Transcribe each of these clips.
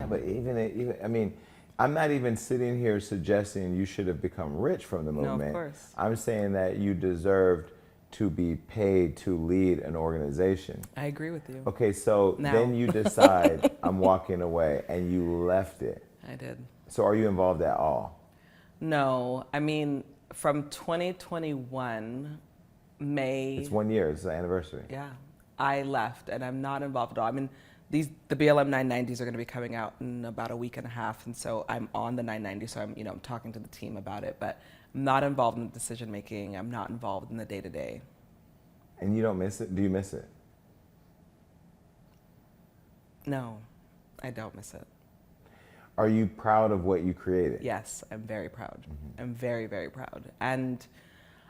but even I mean, I'm not even sitting here suggesting you should have become rich from the movement. No, of course. I'm saying that you deserved to be paid to lead an organization. I agree with you. Okay, so Now. then you decide I'm walking away and you left it. I did. So are you involved at all? No, I mean, from 2021, May. It's 1 year, it's the anniversary. Yeah, I left and I'm not involved at all. I mean, the BLM 990s are going to be coming out in about a week and a half, and so I'm on the 990, so I'm talking to the team about it, but I'm not involved in the decision making. I'm not involved in the day to day. And you don't miss it? Do you miss it? No, I don't miss it. Are you proud of what you created? Yes, I'm very proud. I'm very, very proud. And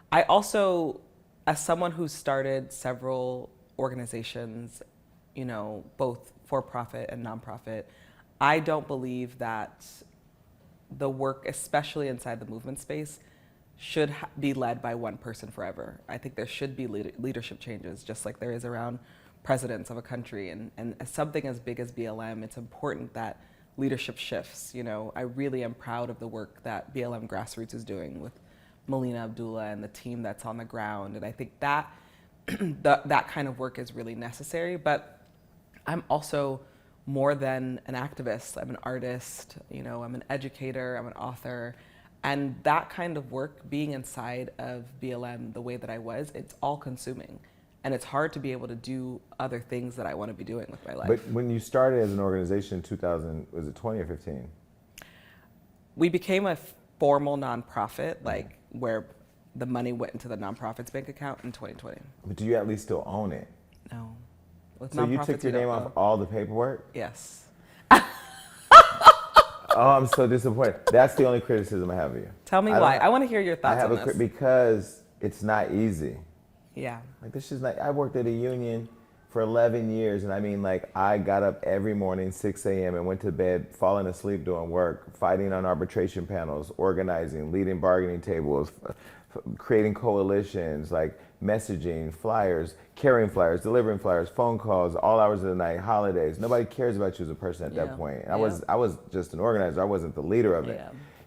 I also, as someone who started several organizations, both for-profit and nonprofit, I don't believe that the work, especially inside the movement space, should be led by one person forever. I think there should be leadership changes, just like there is around presidents of a country. And something as big as BLM, it's important that leadership shifts. I really am proud of the work that BLM Grassroots is doing with Melina Abdullah and the team that's on the ground. And I think that that kind of work is really necessary. But I'm also more than an activist. I'm an artist, I'm an educator, I'm an author. And that kind of work, being inside of BLM the way that I was, it's all consuming. And it's hard to be able to do other things that I want to be doing with my life. But when you started as an organization in 2000, was it 20 or 15? We became a formal nonprofit, where the money went into the nonprofit's bank account in 2020. But do you at least still own it? No. With So you took your name off all the paperwork? Yes. Oh, I'm so disappointed. That's the only criticism I have of you. Tell me why. I want to hear your thoughts on this. Because it's not easy. Yeah. This is I worked at a union for 11 years, and I got up every morning, 6 a.m. and went to bed, falling asleep doing work, fighting on arbitration panels, organizing, leading bargaining tables, creating coalitions, messaging, flyers, carrying flyers, delivering flyers, phone calls, all hours of the night, holidays. Nobody cares about you as a person at that point. And I was just an organizer. I wasn't the leader of it.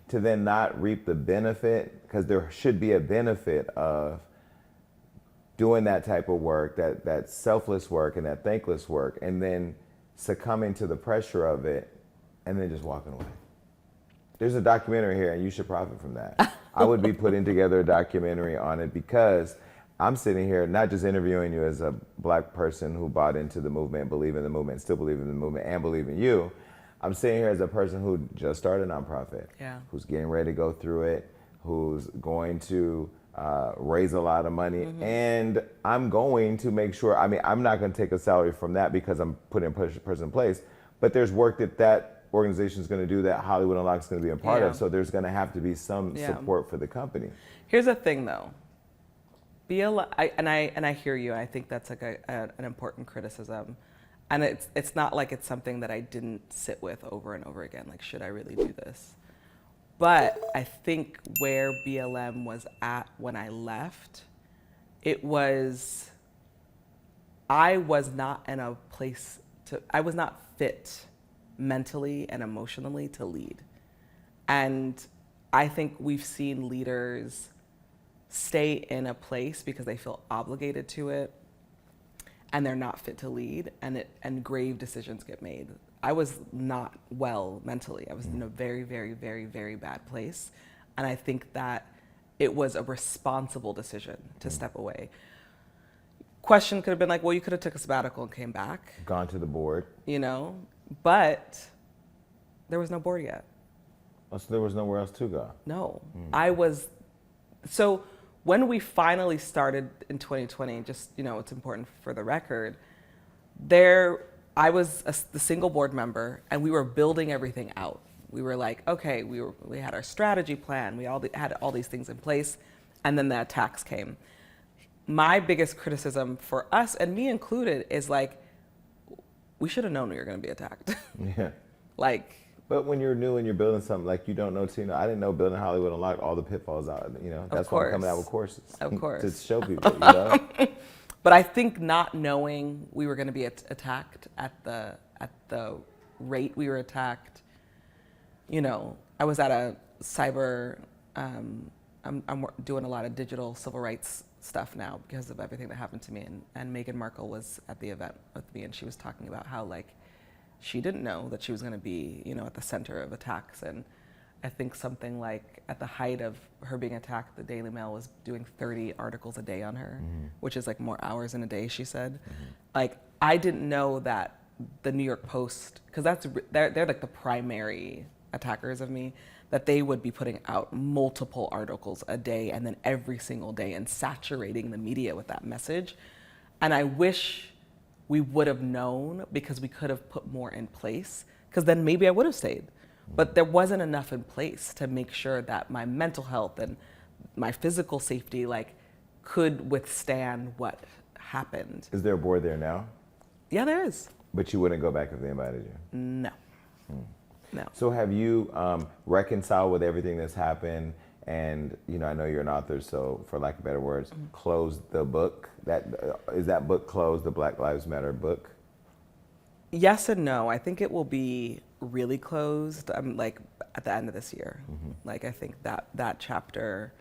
To then not reap the benefit, because there should be a benefit of doing that type of work, that selfless work and that thankless work, and then succumbing to the pressure of it and then just walking away. There's a documentary here and you should profit from that. I would be putting together a documentary on it because I'm sitting here not just interviewing you as a Black person who bought into the movement, believe in the movement, still believe in the movement, and believe in you. I'm sitting here as a person who just started a nonprofit, who's getting ready to go through it, who's going to raise a lot of money, and I'm going to make sure, I'm not going to take a salary from that because I'm putting a person in place, but there's work that organization is going to do that Hollywood Unlocked is going to be a part of, so there's going to have to be some support for the company. Here's the thing though, I hear you, and I think that's an important criticism, and it's not like it's something that I didn't sit with over and over again, should I really do this? But I think where BLM was at when I left, I was not in a place I was not fit mentally and emotionally to lead. And I think we've seen leaders stay in a place because they feel obligated to it and they're not fit to lead, and grave decisions get made. I was not well mentally. I was in a very, very, very, very bad place. And I think that it was a responsible decision to step away. Question could have been well, you could have took a sabbatical and came back. Gone to the board. But there was no board yet. Oh, so there was nowhere else to go? No. So when we finally started in 2020, just, it's important for the record, I was the single board member, and we were building everything out. We were okay, we had our strategy plan, we had all these things in place, and then the attacks came. My biggest criticism for us, and me included, is we should have known we were going to be attacked. Yeah. But when you're new and you're building something, you don't know, I didn't know building Hollywood Unlocked all the pitfalls out. That's why I'm coming out with courses. Of course. To show people, But I think not knowing we were going to be attacked at the rate we were attacked. You know, I was at a cyber, I'm doing a lot of digital civil rights stuff now because of everything that happened to me. And Meghan Markle was at the event with me, and she was talking about how, like, she didn't know that she was going to be, you know, at the center of attacks. And I think something like at the height of her being attacked, the Daily Mail was doing 30 articles a day on her, which is like more hours in a day, she said. Like, I didn't know that the New York Post, because they're like the primary attackers of me, that they would be putting out multiple articles a day and then every single day and saturating the media with that message. And I wish we would have known, because we could have put more in place, because then maybe I would have stayed. But there wasn't enough in place to make sure that my mental health and my physical safety, like, could withstand what happened. Is there a board there now? Yeah, there is. But you wouldn't go back if they invited you? No. No. So have you reconciled with everything that's happened? And, you know, I know you're an author, so for lack of better words, closed the book. Is that book closed, the Black Lives Matter book? Yes and no. I think it will be really closed, like, at the end of this year. Like, I think that chapter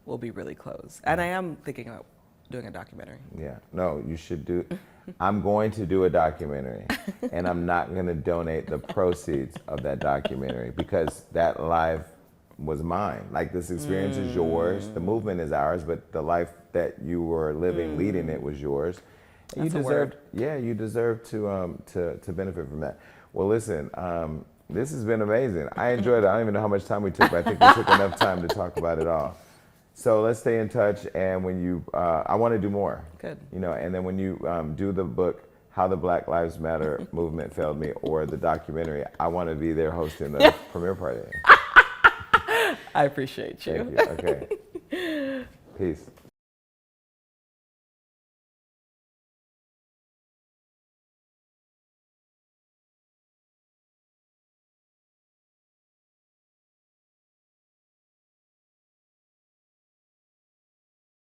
will be really closed. And I am thinking about doing a documentary. Yeah. No, you should do. I'm going to do a documentary, and I'm not going to donate the proceeds of that documentary, because that life was mine. Like, this experience is yours. The movement is ours, but the life that you were living, leading it, was yours. And That's you a deserve, word. yeah, you deserve to benefit from that. Well, listen, this has been amazing. I enjoyed it. I don't even know how much time we took, but I think we took enough time to talk about it all. So let's stay in touch, and when you, I want to do more. Good. You know, and then when you do the book, How the Black Lives Matter Movement Failed Me, or the documentary, I want to be there hosting the premiere party. I appreciate you. Thank you. Okay. Peace.